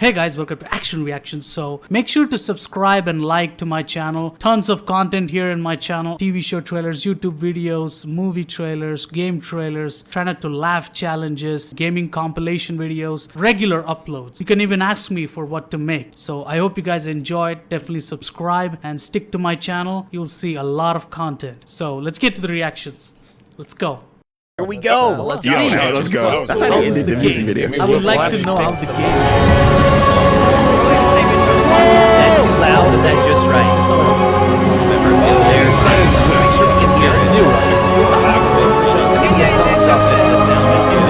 Hey guys, welcome to Action Reactions. So make sure to subscribe and like to my channel. Tons of content here in my channel. TV show trailers, YouTube videos, movie trailers, game trailers, try not to laugh challenges, gaming compilation videos, regular uploads. You can even ask me for what to make. So I hope you guys enjoyed. Definitely subscribe and stick to my channel. You'll see a lot of content. So let's get to the reactions. Let's go. Here we go. Let's see. Let's go. That's how you ended the music video. I would like to know how the game Is that too loud? Is that just right? Remember, there's make sure we can hear it. Thumbs up if the sound is good.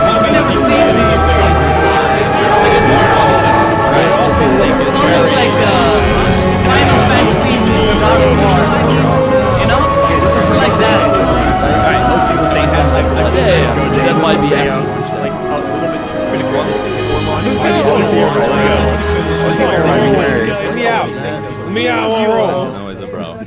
I've never seen these things. It's almost like Final Fantasy meets God of War. You know? It's like that. Alright, most people say that like that might be like a little bit too critical.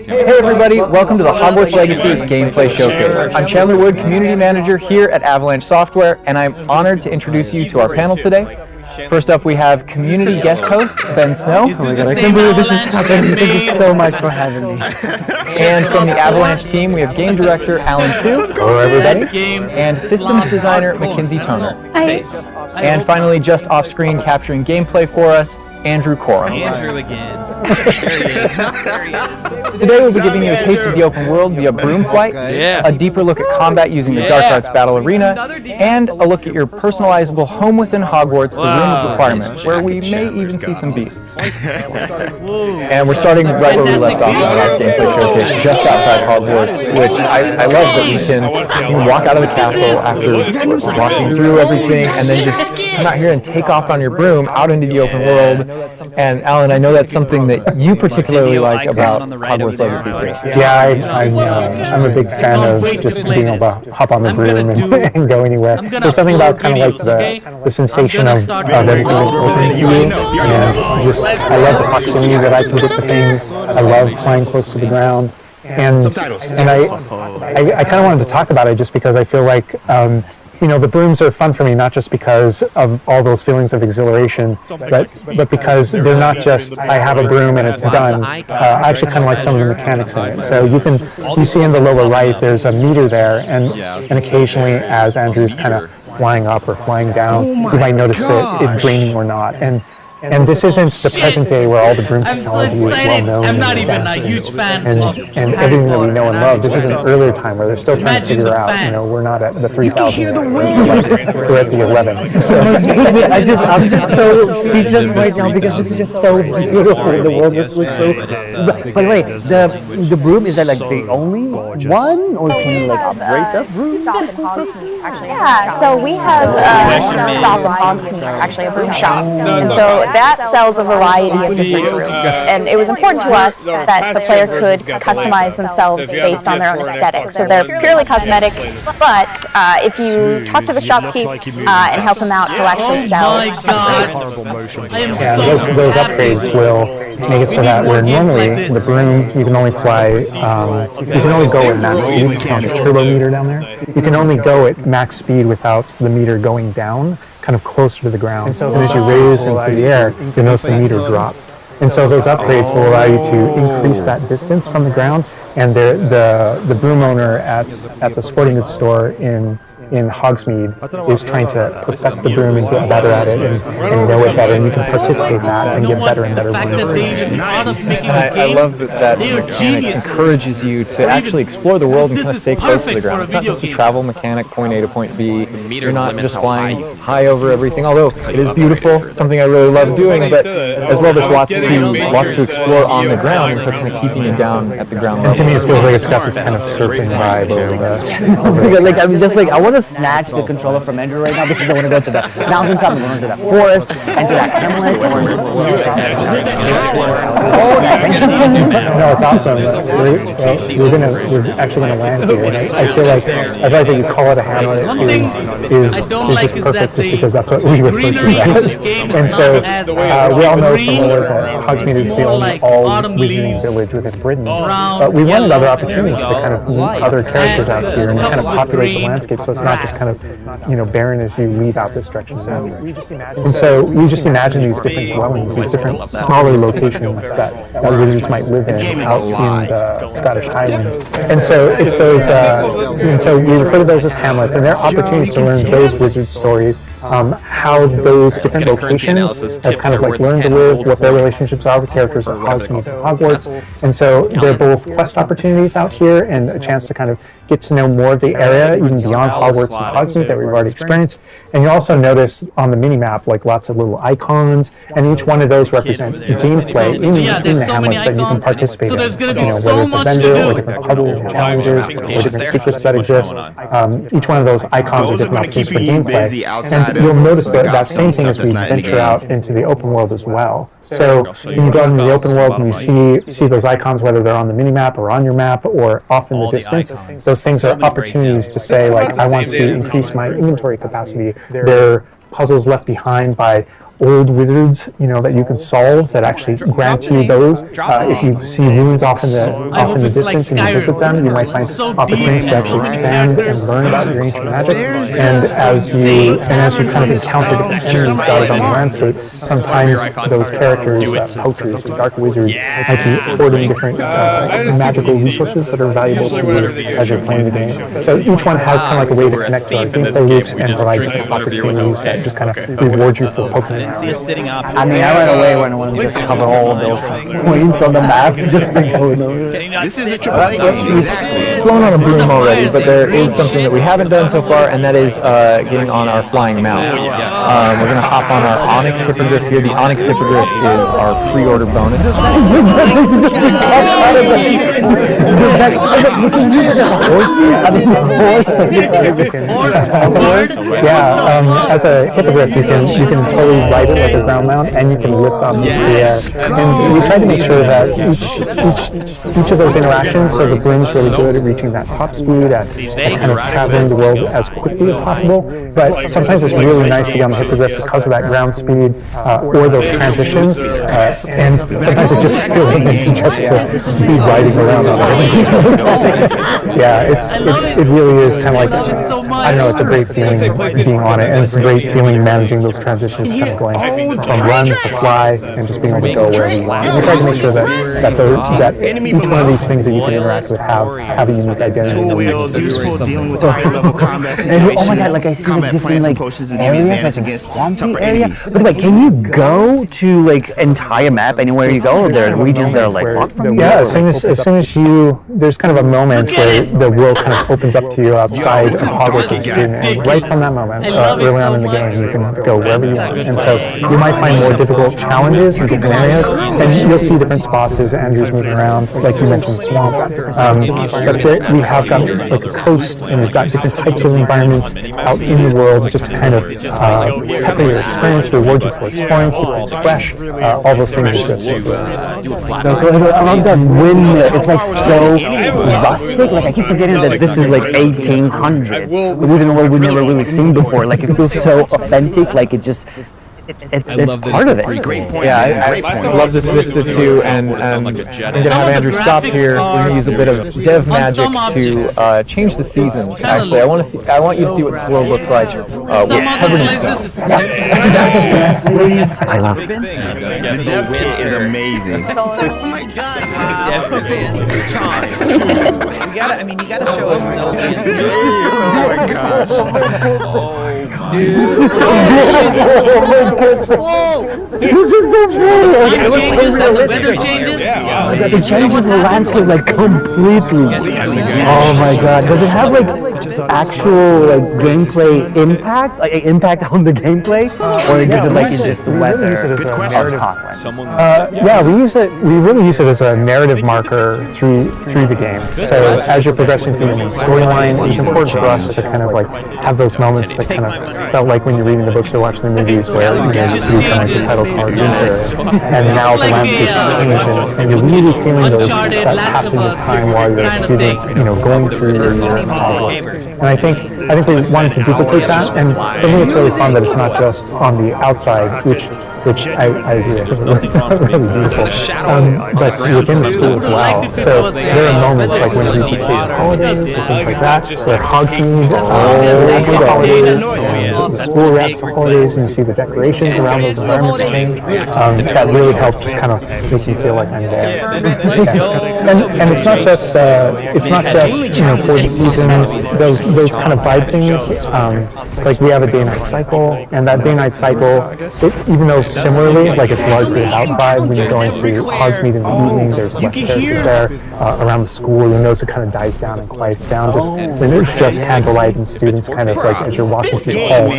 Hey everybody, welcome to the Hogwarts Legacy Gameplay Showcase. I'm Chandler Wood, Community Manager here at Avalanche Software, and I'm honored to introduce you to our panel today. First up, we have community guest host, Ben Snow. I can't believe this is happening. Thank you so much for having me. And from the Avalanche team, we have game director Alan Tu. Hello everybody. And systems designer Mackenzie Toner. Hi. And finally, just off-screen capturing gameplay for us, Andrew Corum. Andrew again. There he is. There he is. Today we'll be giving you a taste of the open world via broom flight, a deeper look at combat using the Dark Arts Battle Arena, and a look at your personalizable home within Hogwarts, the Room of Requirement, where we may even see some beasts. And we're starting right where we left off in our last gameplay showcase, just outside Hogwarts, which I love that you can walk out of the castle after walking through everything, and then just come out here and take off on your broom out into the open world. And Alan, I know that's something that you particularly like about Hogwarts Legacy too. Yeah, I'm a big fan of just being able to hop on the broom and go anywhere. There's something about kind of like the sensation of everything open to you, and just I love the proximity that I can get to things. I love flying close to the ground, and I kind of wanted to talk about it just because I feel like the brooms are fun for me, not just because of all those feelings of exhilaration, but because they're not just, I have a broom and it's done. I actually kind of like some of the mechanics in it. So you see in the lower right, there's a meter there, and occasionally as Andrew's kind of flying up or flying down, you might notice it draining or not. And this isn't the present day where all the broom technology is well known and advanced and everything that we know and love. This is an earlier time where they're still trying to figure out, we're not at the 3,000, we're at the 11. So I'm just so speechless right now because this is just so beautiful. The world just looks so. By the way, the broom, is that like the only one, or can you like upgrade that broom? Yeah, so we have Stop and Hogsmeade, actually a broom shop, and so that sells a variety of different brooms, and it was important to us that the player could customize themselves based on their own aesthetic. So they're purely cosmetic, but if you talk to the shopkeep and help him out, he'll actually sell. Those upgrades will make it so that where normally the broom you can only fly, you can only go at max speed. It's called the turbo meter down there. You can only go at max speed without the meter going down, kind of closer to the ground. And so as you raise into the air, you'll notice the meter drop. And so those upgrades will allow you to increase that distance from the ground. And the broom owner at the sporting goods store in Hogsmeade is trying to perfect the broom and get better at it and know it better, and you can participate in that and get better and better brooms. And I love that mechanic encourages you to actually explore the world and kind of stay close to the ground. It's not just a travel mechanic, point A to point B. You're not just flying high over everything, although it is beautiful, something I really love doing, but as well there's lots to explore on the ground, and so kind of keeping you down at the ground level. And to me it feels like it's got this kind of surfing vibe over the like I'm just like, I want to to snatch the controller from Andrew right now because I want to go to the mountaintop, I'm going to the forest, and to that Panelist. No, it's awesome. We're actually gonna land here. And I feel like that you call it a hamlet is just perfect, just because that's what we refer to it as. And so we all know from Lord that Hogsmeade is the only all-wizarding village within Britain. But we wanted other opportunities to kind of meet other characters out here and kind of populate the landscape, so it's not just kind of barren as you leave out this direction. And so we just imagine these different dwellings, these different smaller locations that wizards might live in out in the Scottish Highlands. And so it's those, and so we refer to those as hamlets, and they're opportunities to learn those wizard stories, how those different locations have kind of learned to live, what their relationships are with characters at Hogsmeade and Hogwarts. And so they're both quest opportunities out here and a chance to kind of get to know more of the area, even beyond Hogwarts and Hogsmeade that we've already experienced. And you also notice on the mini-map lots of little icons, and each one of those represents gameplay in the hamlets that you can participate in. Whether it's a vendor or different puzzles and challenges or different secrets that exist. Each one of those icons are different opportunities for gameplay. And you'll notice that same thing as we venture out into the open world as well. So when you go out into the open world and you see those icons, whether they're on the mini-map or on your map or off in the distance, those things are opportunities to say, I want to increase my inventory capacity. They're puzzles left behind by old wizards, that you can solve that actually grant you those. If you see runes off in the distance and you visit them, you might find opportunities to actually expand and learn about your ancient magic. And as you kind of encounter different enemies dotted on the landscape, sometimes those characters, poachers, dark wizards, might be hoarding different magical resources that are valuable to you as you're playing the game. So each one has kind of a way to connect to our gameplay loops and provide different opportunities that just kind of reward you for poking. I ran away when I wanted to just cover all of those points on the map. Just been going over. This is a AAA game, exactly. We've flown on a broom already, but there is something that we haven't done so far, and that is getting on our flying mount. We're going to hop on our Onyx Hippogriff here. The Onyx Hippogriff is our pre-order bonus. We can use it as a horse. Yeah, as a hippogriff, you can totally ride it like a ground mount, and you can lift up into the air. And we try to make sure that each of those interactions, so the broom's really good at reaching that top speed, at kind of traveling the world as quickly as possible. But sometimes it's really nice to get on the hippogriff because of that ground speed or those transitions. And sometimes it just feels amazing just to be riding around on it. Yeah, it really is kind of like, I don't know, it's a great feeling being on it, and it's a great feeling managing those transitions, kind of going from run to fly and just being able to go wherever you want. And we try to make sure that each one of these things that you can interact with have a unique identity. Tool wheels, useful dealing with high level combat. Oh my god, I see the different areas, like a swampy area. By the way, can you go to entire map anywhere you go, or there are regions that are locked from you? Yeah, as soon as you, there's kind of a moment where the world kind of opens up to you outside of Hogwarts as a student, and right from that moment, early on in the game, you can go wherever you want. And so you might find more difficult challenges in different areas, and you'll see different spots as Andrew's moving around, like you mentioned, the swamp. But we have got a coast, and we've got different types of environments out in the world just to kind of pepper your experience, reward you for exploring, keep things fresh, all those things are just I love that windmill. It's so rustic. I keep forgetting that this is 1800s. It was in a world we've never really seen before. It feels so authentic. It just. It's part of it. Great point. Yeah, I love this vista too, and I'm going to have Andrew stop here. We're going to use a bit of dev magic to change the season. Actually, I want you to see what this world looks like covered in snow. Yes. I love it. The dev kit is amazing. Oh my god, you gotta show us. Oh my gosh. Dude. Whoa! This is so cool! The weather changes? It changes the landscape completely. Oh my god. Does it have actual like gameplay impact, like impact on the gameplay, or is it like it's just the weather of Scotland? Yeah, we really use it as a narrative marker through the game. So as you're progressing through the storyline, it's important for us to kind of like have those moments that kind of felt like when you're reading the books or watching the movies, where you see kind of like the title card winter, and now the landscape is changing, and you're really feeling that passage of time while you're a student, going through your year in Hogwarts. And I think we wanted to duplicate that, and for me it's really fun that it's not just on the outside, which I agree with, really beautiful, but within the school as well. So there are moments like when you see holidays or things like that, so like Hogsmeade, after the holidays, the school wraps for holidays, and you see the decorations around those environments change. That really helps just kind of make me feel like I'm there. And it's not just for the seasons, those kind of vibe things. Like we have a day-night cycle, and that day-night cycle, even though similarly, like it's largely about vibe, when you're going to Hogsmeade in the evening, there's less characters there. Around the school, your nose kind of dies down and quiets down. When there's just candlelight and students kind of like as you're walking through the hall.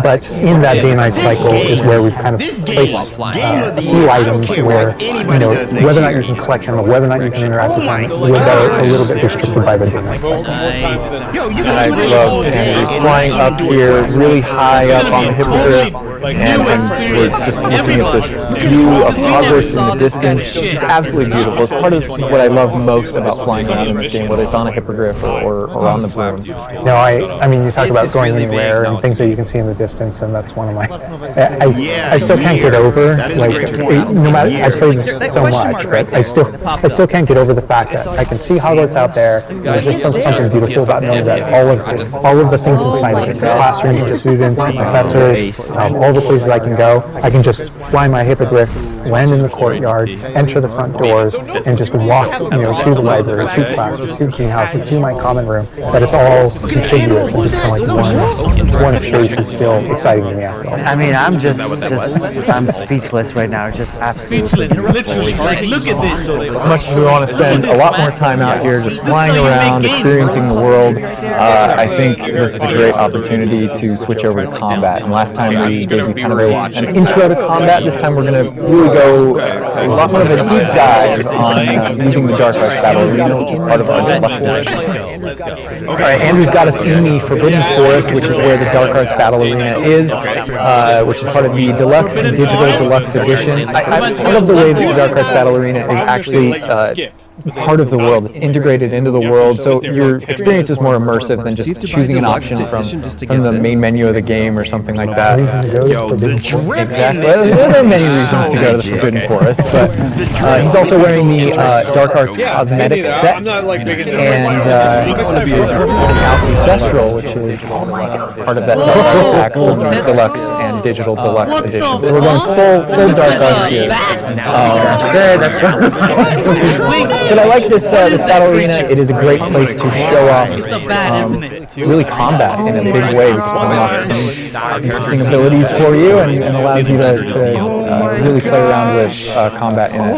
But in that day-night cycle is where we've kind of placed a few items where, whether or not you can collect them or whether or not you can interact with them, we're a little bit restricted by the day-night cycle. I love Andrew flying up here, really high up on the hippogriff, and we're just looking at this view of Hogwarts in the distance. It's absolutely beautiful. It's part of what I love most about flying around in this game, whether it's on a hippogriff or on the broom. I mean, you talk about going anywhere and things that you can see in the distance, and that's one of my. I still can't get over no matter I play this so much, but I still can't get over the fact that I can see Hogwarts out there. There's just something beautiful about knowing that all of the things inside of it, the classrooms, the students, the professors, all the places I can go, I can just fly my hippogriff, land in the courtyard, enter the front doors, and just walk, to the library, to class, or to King House, or to my common room. That it's all contiguous and just kind of like one space is still exciting to me after all. I mean, I'm speechless right now. Just absolutely Literally, like, look at this. As much as we want to spend a lot more time out here just flying around, experiencing the world, I think this is a great opportunity to switch over to combat. And last time we gave you kind of an intro to combat. This time we're going to really go a lot more of a deep dive on using the Dark Arts Battle Arena, which is part of our deluxe edition. All right, Andrew's got us in the Forbidden Forest, which is where the Dark Arts Battle Arena is, which is part of the Deluxe and Digital Deluxe Edition. I love the way that the Dark Arts Battle Arena is actually part of the world. It's integrated into the world, so your experience is more immersive than just choosing an option from the main menu of the game or something like that. Exactly. There are many reasons to go to the Forbidden Forest, but he's also wearing the Dark Arts cosmetic set, and Ancestral, which is part of that pack from Deluxe and Digital Deluxe Edition. So we're going full Dark Arts here. That's fun. But I like this battle arena. It is a great place to show off really combat in a big way. It's unlocks some interesting abilities for you and allows you to really play around with combat in a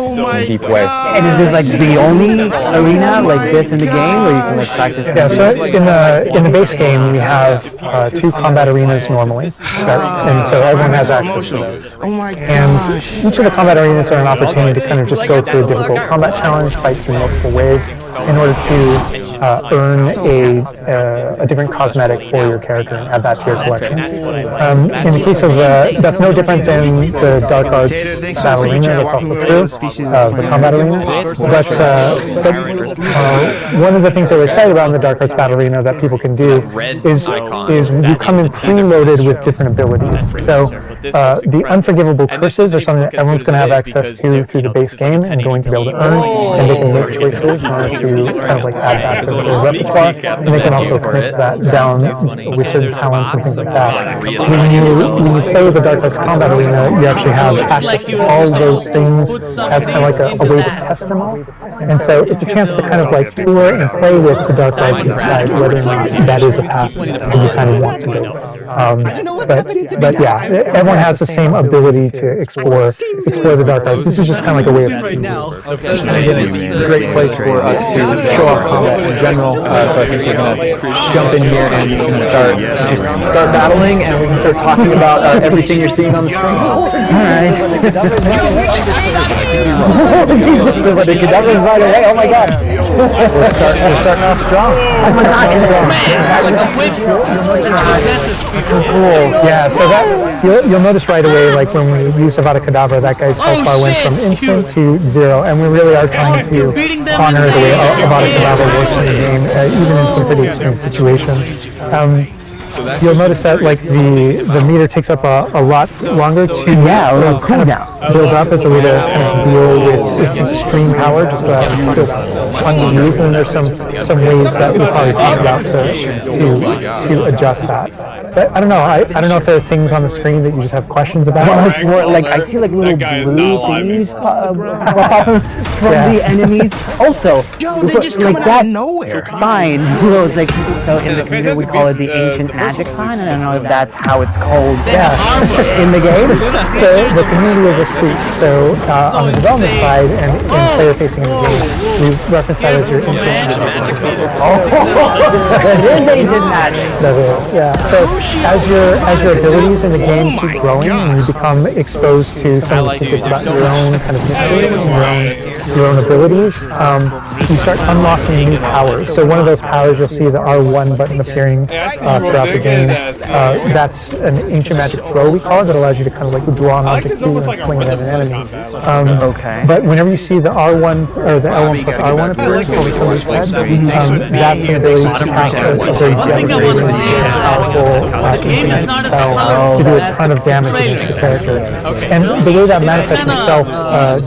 deep way. And is this like the only arena like this in the game where you can like practice? Yeah, so in the base game we have 2 combat arenas normally, and so everyone has access to those. And each of the combat arenas are an opportunity to kind of just go through a difficult combat challenge, fight through multiple waves in order to earn a different cosmetic for your character and add that to your collection. In the case of that's no different than the Dark Arts Battle Arena. That's also true of the combat arena. But one of the things that we're excited about in the Dark Arts Battle Arena that people can do is you come in preloaded with different abilities. So the unforgivable curses are something that everyone's going to have access to through the base game and going to be able to earn, and they can make choices in order to kind of like add that to their repertoire, and they can also commit to that down with certain talents and things like that. When you play with the Dark Arts Combat Arena, you actually have access to all those things as kind of like a way to test them all, and so it's a chance to kind of like tour and play with the Dark Arts and decide whether or not that is a path that you kind of want to go. But yeah, everyone everyone has the same ability to explore the dark arts. This is just kind of like a way of teaming. A great place for us to show off combat in general. So I think we're going to jump in here and start battling, and we can start talking about everything you're seeing on the screen. All right. You just said the cadaver right away. Oh my god. We're starting off strong. Oh my god. Cool. Yeah, so that you'll notice right away, like when we use Avada Kedavra, that guy's health bar went from instant to 0, and we really are trying to honor the way Avada Kedavra works in the game, even in some pretty extreme situations. You'll notice that like the meter takes up a lot longer to build up as a way to kind of deal with its extreme power, just still fun to use, and there's some ways that we'll probably talk about to adjust that. But I don't know. I don't know if there are things on the screen that you just have questions about. Like I see like little blue things from the enemies. Also, they just come out of nowhere. Sign. Well, it's like so in the community we call it the ancient magic sign. I don't know if that's how it's called. In the game. So the community is a street. So on the development side and in player facing in the game, we reference that as your ancient magic. It is ancient magic. Yeah. So as your abilities in the game keep growing and you become exposed to some of the secrets about your own kind of history and your own abilities, you start unlocking new powers. So one of those powers, you'll see the R1 button appearing throughout the game. That's an ancient magic throw, we call it, that allows you to kind of like draw an object to and fling it at an enemy. But whenever you see the R1 or the L1 plus R1 appearing over somebody's head, that's an ability to cast a very devastating, powerful ancient magic spell to do a ton of damage against the character. And the way that manifests itself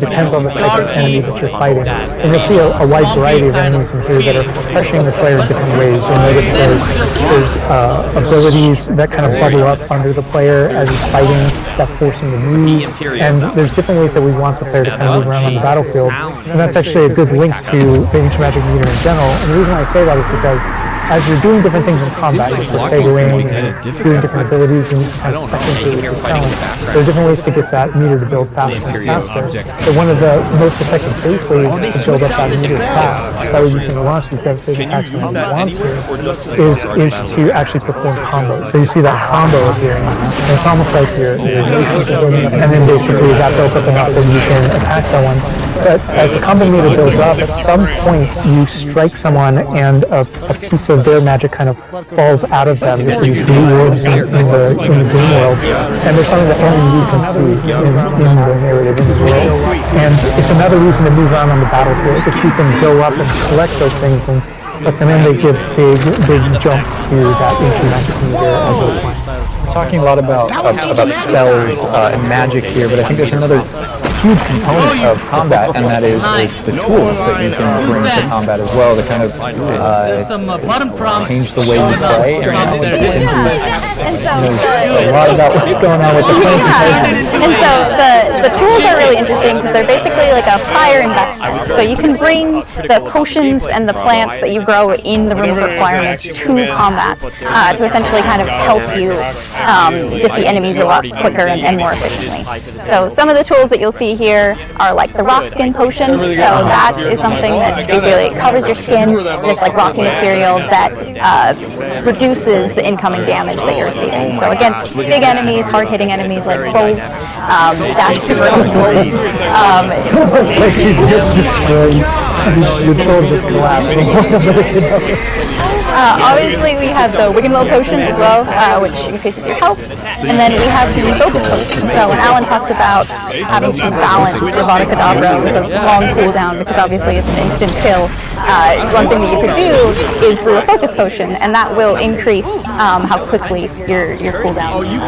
depends on the type of enemy that you're fighting. And you'll see a wide variety of enemies in here that are pressuring the player in different ways. You'll notice there's abilities that kind of bubble up under the player as he's fighting that force him to move. And there's different ways that we want the player to kind of move around on the battlefield. And that's actually a good link to the ancient magic meter in general. And the reason why I say that is because as you're doing different things in combat, you're staggering and doing different abilities and you can kind of spec into your talents, there are different ways to get that meter to build faster and faster. But one of the most effective base ways to build up that meter fast, that way you can launch these devastating attacks when you want to, is to actually perform combos. So you see that combo appearing, and it's almost like your and then basically that builds up enough that you can attack someone. But as the combo meter builds up, at some point you strike someone and a piece of their magic kind of falls out of them. There's these blue orbs in the game world, and there's something that only you can see in the narrative in the world. And it's another reason to move around on the battlefield. If you can go up and collect those things and let them in, they give big jumps to that ancient magic meter as we're playing. We're talking a lot about spells and magic here, but I think there's another huge component of combat, and that is the tools that you can bring to combat as well to kind of change the way you play. And so a lot about what's going on with the players. And so the tools are really interesting because they're basically like a fire investment. So you can bring the potions and the plants that you grow in the room of requirements to combat to essentially kind of help you defeat enemies a lot quicker and more efficiently. So some of the tools that you'll see here are like the rock skin potion. So that is something that basically covers your skin. It's like rocky material that reduces the incoming damage that you're receiving. So against big enemies, hard-hitting enemies like trolls, that's super helpful. Like she's just destroyed. The troll just collapsed. Obviously, we have the Wiggenwell potion as well, which increases your health. And then we have the focus potion. So when Alan talks about having to balance Avada Kedavra with a long cooldown, because obviously it's an instant kill, one thing that you could do is brew a focus potion, and that will increase how quickly your cooldowns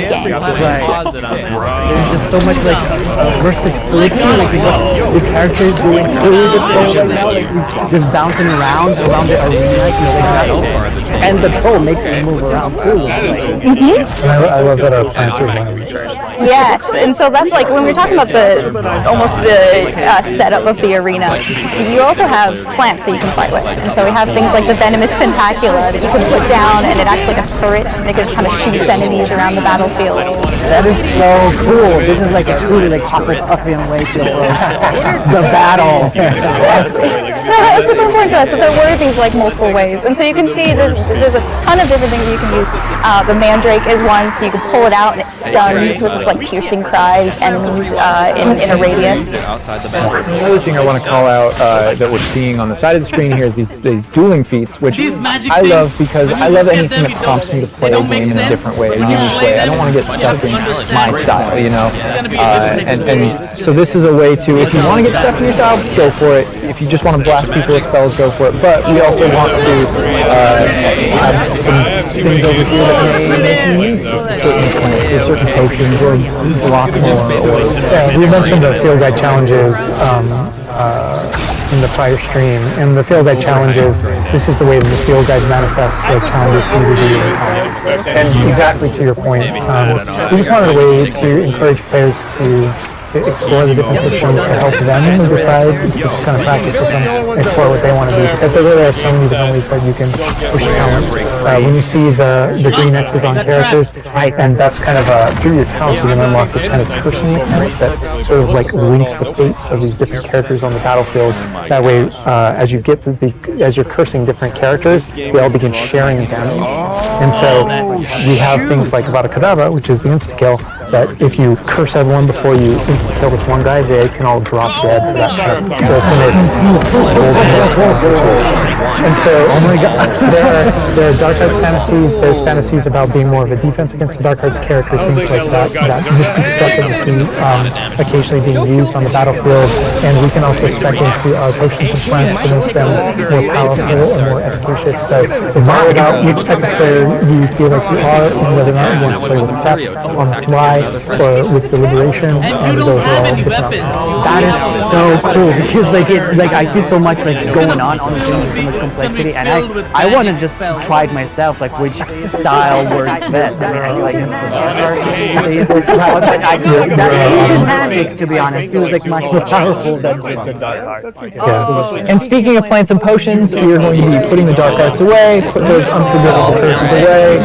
gain. There's just so much like versatility, like the characters doing tools and stuff right now, like just bouncing around the arena, and the troll makes it move around too. I love that our plants are running. Yes, and so that's like when we're talking about the setup of the arena. You also have plants that you can fight with, and so we have things like the venomous tentacula that you can put down, and it acts like a turret, and it just kind of shoots enemies around the battlefield. That is so cool. This is like a truly like Hufflepuffy way to the battle. Yes. Yeah, it's super important to us that there were these like multiple ways, and so you can see there's a ton of different things that you can use. The mandrake is one, so you can pull it out and it stuns with its like piercing cries enemies in a radius. Another thing I want to call out that we're seeing on the side of the screen here is these dueling feats, which I love because I love anything that prompts me to play a game in a different way, a unique way. I don't want to get stuck in my style, you know. And so this is a way to, if you want to get stuck in your style, go for it. If you just want to blast people with spells, go for it. But we also want to have some things over here that may make you use certain plants or certain potions or block more. Yeah, we mentioned the field guide challenges in the prior stream, and the field guide challenges, this is the way that the field guide manifests the challenges for you to do. And exactly to your point, we just wanted a way to encourage players to explore the different systems to help them decide to just kind of practice with them, explore what they want to do, because there really are so many different ways that you can push talents. When you see the green X's on characters, and that's kind of through your talents you can unlock this kind of cursing mechanic that sort of like links the fates of these different characters on the battlefield. That way, as you get as you're cursing different characters, they all begin sharing damage. And so we have things like Avada Kedavra, which is the insta-kill, that if you curse everyone before you insta-kill this one guy, they can all drop dead for that kind of And so, oh my god, there are Dark Arts fantasies, there's fantasies about being more of a defense against the Dark Arts characters, things like that misty stuff that you see occasionally being used on the battlefield, and we can also spec into our potions and plants to make them more powerful and more efficacious. So it's all about which type of player you feel like you are, and whether or not you want to play with prep, on the fly, or with deliberation, and those are all different options. That is so cool because like it's like I see so much like going on the game with so much complexity, and I want to just try it myself, like which style works best. I mean, I feel like it's the dark, but that Asian magic, to be honest, feels like much more powerful than the dark arts. Yeah. And speaking of plants and potions, we are going to be putting the dark arts away, putting those unforgivable curses away,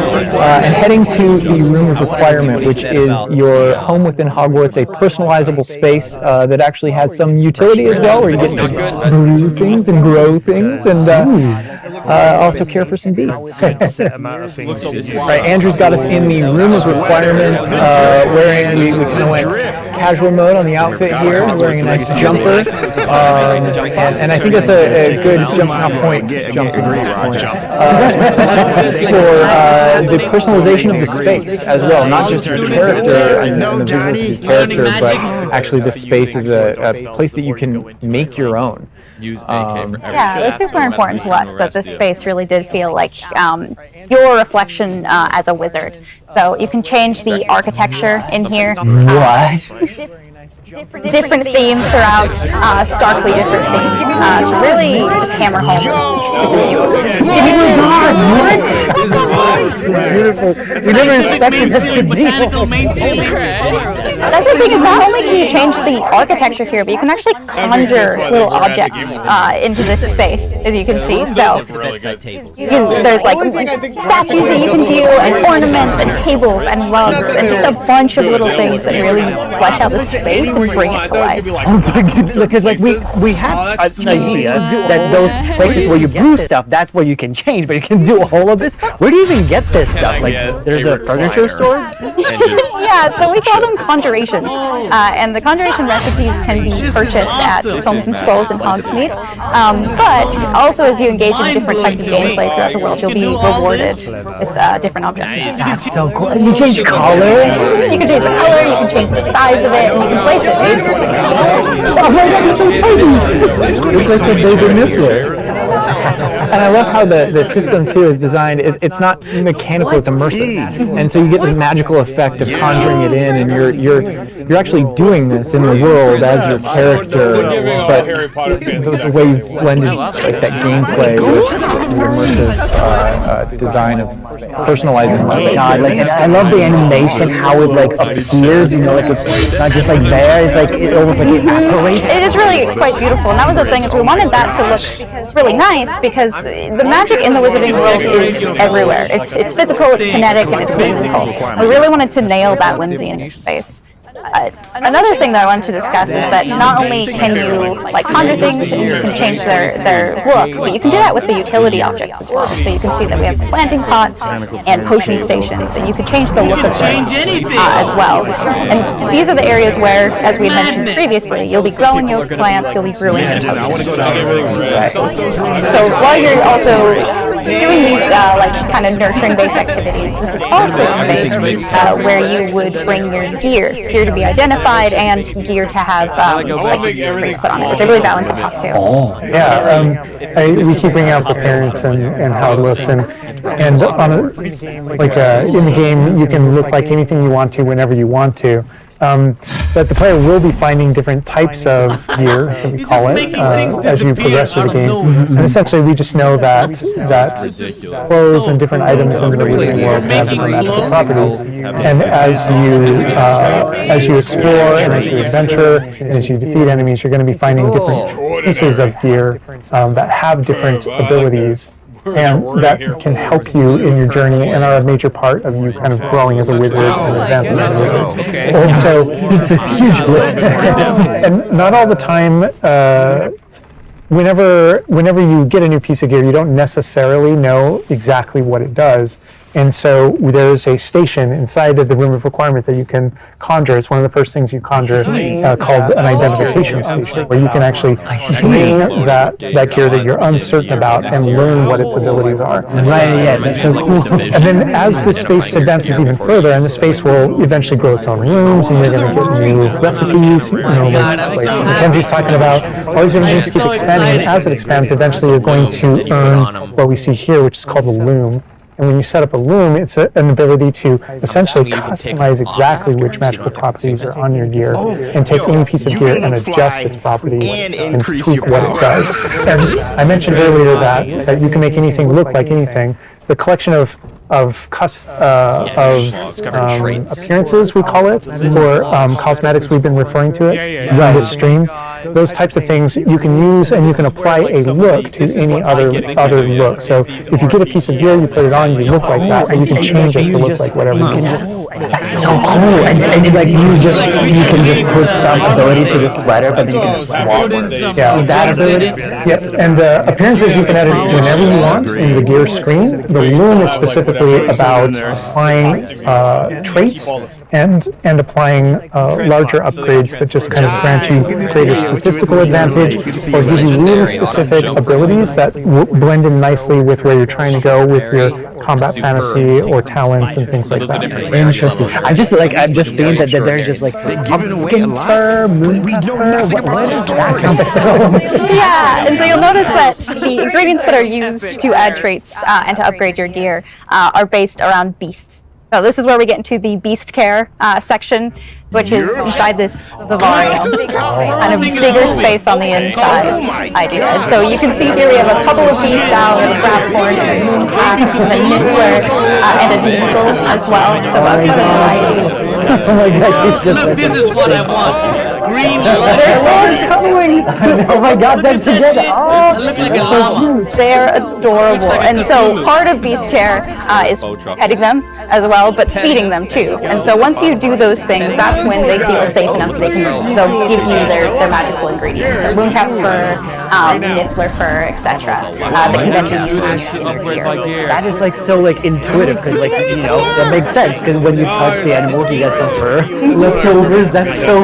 and heading to the Room of Requirement, which is your home within Hogwarts, a personalizable space that actually has some utility as well, where you get to brew things and grow things, and also care for some beasts. Right, Andrew's got us in the Room of Requirement, wearing, we kind of went casual mode on the outfit here, wearing a nice jumper, and I think that's a good jumping off point for the personalization of the space as well, not just your character and the visuals of your character, but actually the space is a place that you can make your own. Yeah, it's super important to us that this space really did feel like your reflection as a wizard. So you can change the architecture in here. Different themes throughout, starkly different themes, to really just hammer home. We never expected this to be. That's the thing, is not only can you change the architecture here, but you can actually conjure little objects into this space, as you can see. So there's like statues that you can do, and ornaments, and tables, and rugs, and just a bunch of little things that really flesh out the space and bring it to life. Oh my goodness, because like we had an idea that those places where you brew stuff, that's where you can change, but you can do all of this. Where do you even get this stuff? Like there's a furniture store? Yeah, so we call them conjurations, and the conjuration recipes can be purchased at Tomes and Scrolls in Hogsmeade, but also as you engage in different types of gameplay throughout the world, you'll be rewarded with different objects. That's so cool. You change color? You can change the color, you can change the size of it, and you can place it. Oh my god, it's so tiny! It's like a baby Niffler. And I love how the system too is designed. It's not mechanical; it's immersive, and so you get the magical effect of conjuring it in, and you're you're actually doing this in the world as your character, but the way you've blended like that gameplay with the immersive design of personalizing Oh my space. god, like I love the animation, how it like appears, like it's not just like there, it's like it almost like it apparates. It is really quite beautiful, and that was the thing, is we wanted that to look really nice, because the magic in the Wizarding World is everywhere. It's physical, it's kinetic, and it's whimsical. We really wanted to nail that whimsy in your space. Another thing that I wanted to discuss is that not only can you like conjure things and you can change their look, but you can do that with the utility objects as well. So you can see that we have planting pots and potion stations, and you can change the look of things as well. And these are the areas where, as we mentioned previously, you'll be growing your plants, you'll be brewing your potions. So while you're also doing these like kind of nurturing based activities, this is also a space where you would bring your gear to be identified and gear to have like rates put on it, which I believe Alan can talk to. Yeah, we keep bringing out the appearance and how it looks, and on in the game you can look like anything you want to whenever you want to. But the player will be finding different types of gear, that we call it, as you progress through the game. And essentially, we just know that clothes and different items in the Wizarding World have different magical properties. And as you explore and as you adventure and as you defeat enemies, you're going to be finding different pieces of gear that have different abilities, and that can help you in your journey and are a major part of you kind of growing as a wizard and advancing as a wizard. And so it's a huge list. And not all the time, whenever you get a new piece of gear, you don't necessarily know exactly what it does. And so there's a station inside of the Room of Requirement that you can conjure. It's one of the first things you conjure, called an identification station, where you can actually bring that gear that you're uncertain about and learn what its abilities are. That's so cool. And then as the space advances even further, and the space will eventually grow its own rooms, and you're going to get new recipes, like Mackenzie's talking about, all these different things keep expanding, and as it expands, eventually you're going to earn what we see here, which is called a loom. And when you set up a loom, it's an ability to essentially customize exactly which magical properties are on your gear, and take any piece of gear and adjust its property and tweak what it does. And I mentioned earlier that you can make anything look like anything. The collection of appearances, we call it, or cosmetics, we've been referring to it on this stream. Those types of things you can use, and you can apply a look to any other look. So if you get a piece of gear, you put it on, you look like that, and you can change it to look like whatever you want. That's so cool. And like you can just put some ability to the sweater, but then you can just swap one. Yeah, that ability. Yes, and the appearances you can edit whenever you want in the gear screen. The loom is specifically about applying traits and applying larger upgrades that just kind of grant you greater statistical advantage, or give you really specific abilities that blend in nicely with where you're trying to go with your combat fantasy or talents and things like that. Interesting. I'm just seeing that they're just like pumpkin fur, moon fur, that kind of stuff. Yeah, and so you'll notice that the ingredients that are used to add traits and to upgrade your gear are based around beasts. So this is where we get into the beast care section, which is inside this vivarium, kind of bigger space on the inside idea. And so you can see here we have a couple of beasts out, a crabhorn, and a mooncalf, a niffler, and a diesel as well. So a variety. Oh my god, Look, this is what I want. Green they're so cuddling. Oh my god, they're together. I look like a llama. They're adorable. And so part of beast care is petting them as well, but feeding them too. And so once you do those things, that's when they feel safe enough they can give you their magical ingredients. So mooncalf fur, niffler fur, etc. That can then be used in your gear. That is like so like intuitive, because like that makes sense, because when you touch the animals you get some fur leftovers. That's so.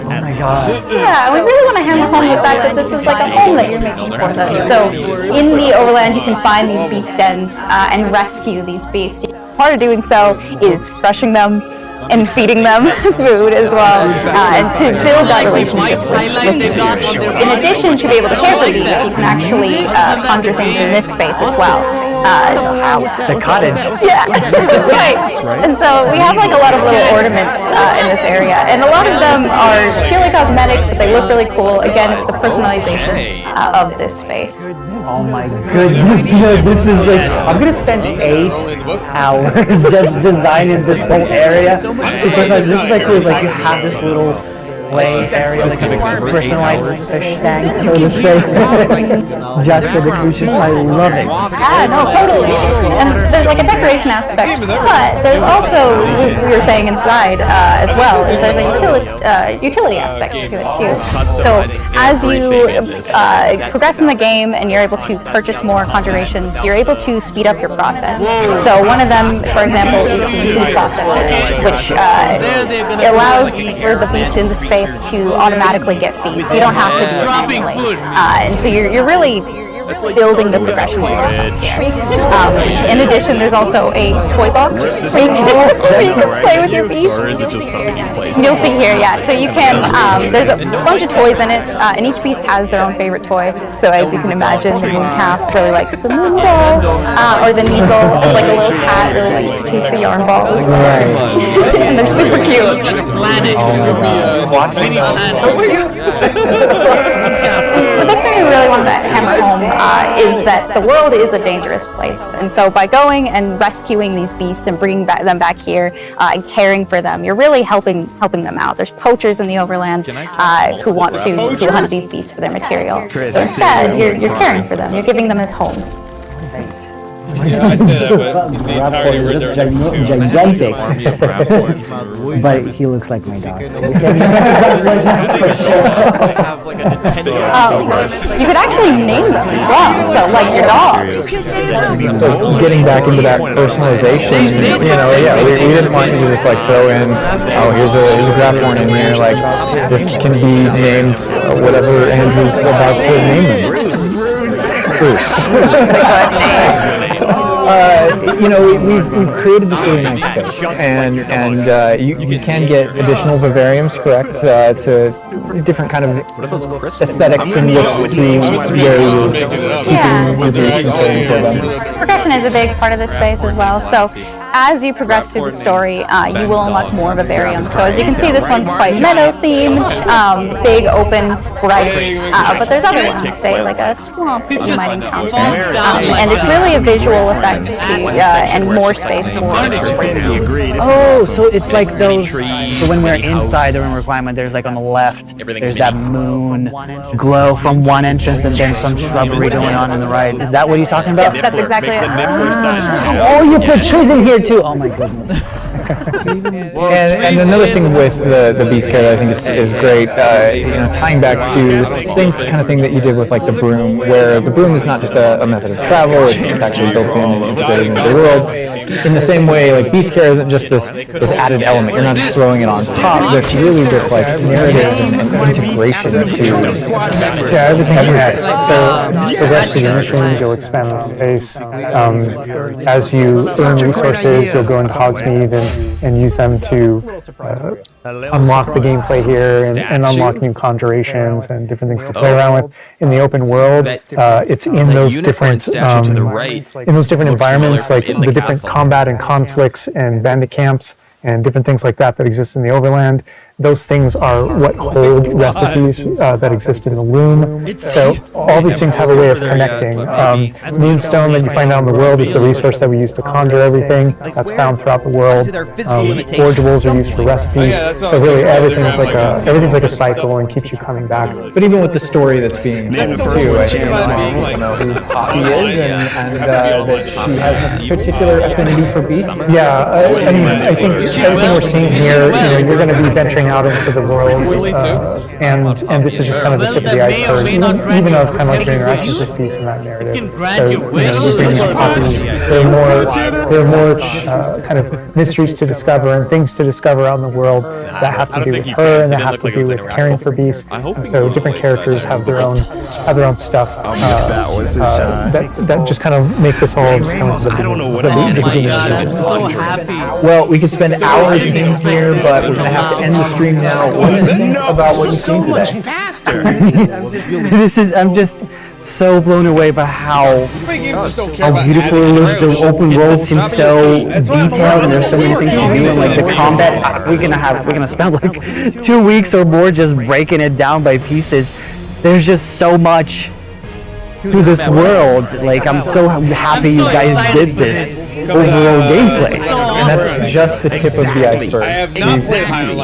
Oh my god. Yeah, we really want to hammer home the fact that this is like a home that you're making for them. So in the Overland you can find these beast dens and rescue these beasts. Part of doing so is brushing them and feeding them food as well, and to build that relationship with these. In addition to be able to care for these, you can actually conjure things in this space as well. The cottage. Yeah, right. And so we have like a lot of little ornaments in this area, and a lot of them are purely cosmetic, but they look really cool. Again, it's the personalization of this space. Oh my goodness, no, this is like, I'm gonna spend 8 hours just designing this whole area, because this is like, cool, like you have this little play area, like a personalized fish tank, so to say, just for the creatures. I love it. Yeah, no, totally. And there's like a decoration aspect, but there's also, we were saying inside as well, is there's a utility aspect to it too. So as you progress in the game and you're able to purchase more conjurations, you're able to speed up your process. So one of them, for example, is the food processor, which allows for the beast in the space to automatically get feed, so you don't have to do it manually. And so you're really building the progression for yourself here. In addition, there's also a toy box where you can play with your beast. Or is it just something you play? You'll see here, yeah. So you can, there's a bunch of toys in it, and each beast has their own favorite toy. So as you can imagine, the moon calf really likes the moon ball, or the needle is like a little cat really likes to chase the yarn ball. And they're super cute. The big thing we really wanted to hammer home is that the world is a dangerous place, and so by going and rescuing these beasts and bringing them back here and caring for them, you're really helping them out. There's poachers in the overland who want to hunt these beasts for their material. So instead, you're caring for them. You're giving them a home. Yeah, I say that, but the entirety where there's gigantic. But he looks like my dog. You could actually name them as well, so like your dog. So getting back into that personalization, we didn't want you to just like throw in, oh, here's a grab horn in here, like this can be named whatever Andrew's about to name them. We've created this really nice space, and you can get additional vivariums, correct, to different kind of aesthetics and looks to where you're keeping your beasts and caring for them. Progression is a big part of this space as well. So as you progress through the story, you will unlock more vivariums. So as you can see, this one's quite meadow-themed, big, open, bright, but there's other ones, say like a swamp that you might encounter. And it's really a visual effect and more space for Oh, so it's like those, so when we're inside the room requirement, there's like on the left, there's that moon glow from one entrance and then some shrubbery going on the right. Is that what you're talking about? That's exactly it. Oh, you put trees in here too. Oh my goodness. And another thing with the beast care that I think is great, tying back to the same kind of thing that you did with like the broom, where the broom is not just a method of travel, it's actually built in and integrated into the world. In the same way, like beast care isn't just this added element. You're not just throwing it on top. There's really this like narrative and integration to everything connects. So the rest of your missions, you'll expand the space. As you earn resources, you'll go into Hogsmeade and use them to unlock the gameplay here and unlock new conjurations and different things to play around with. In the open world, it's in those different environments, like the different combat and conflicts and bandit camps and different things like that exist in the overland. Those things are what hold recipes that exist in the loom. So all these things have a way of connecting. Moonstone that you find out in the world is the resource that we use to conjure everything. That's found throughout the world. Forgeables are used for recipes. So really everything's like a cycle and keeps you coming back. But even with the story that's being told too, I think people know who Poppy is and that she has a particular affinity for beasts. Yeah, I think everything we're seeing here, you're going to be venturing out into the world, and this is just kind of the tip of the iceberg, even of kind of like your interactions with beasts in that narrative. So, there are more kind of mysteries to discover and things to discover out in the world that have to do with her and that have to do with caring for beasts. And so different characters have their own stuff that just kind of make this all just kind of the beginning. I'm so happy. Well, we could spend hours in here, but we're going to have to end the stream now. What do you think about what you've seen today? I'm just so blown away by how beautiful it was. The open world seems so detailed, and there's so many things to do. And like the combat, we're gonna spend like 2 weeks or more just breaking it down by pieces. There's just so much to this world. Like, I'm so happy you guys did this overall gameplay. And that's just the tip of the iceberg.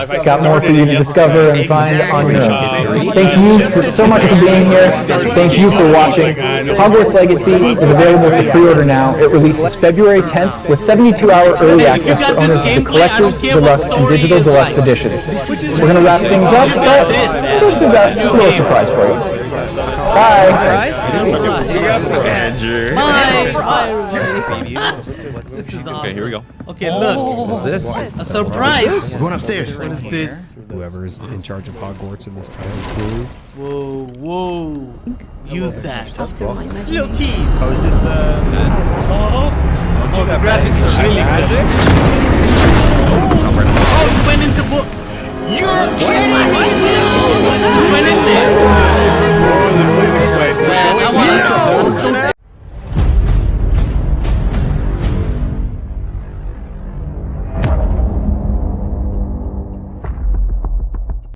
We've got more for you to discover and find on your own. Thank you so much for being here. Thank you for watching. Hogwarts Legacy is available for pre-order now. It releases February 10th with 72-hour early access for owners of the Collector's, Deluxe, and Digital Deluxe Edition. We're going to wrap things up, but we've got a little surprise for you. Bye. This is awesome. Okay, here we go. Okay, look. A surprise. Going upstairs. What is this? Whoever's in charge of Hogwarts in this title, please. Whoa, whoa. Use that. Little tease. Oh, is this Oh, the graphics are really good. Oh, it went into book. You're kidding me! It went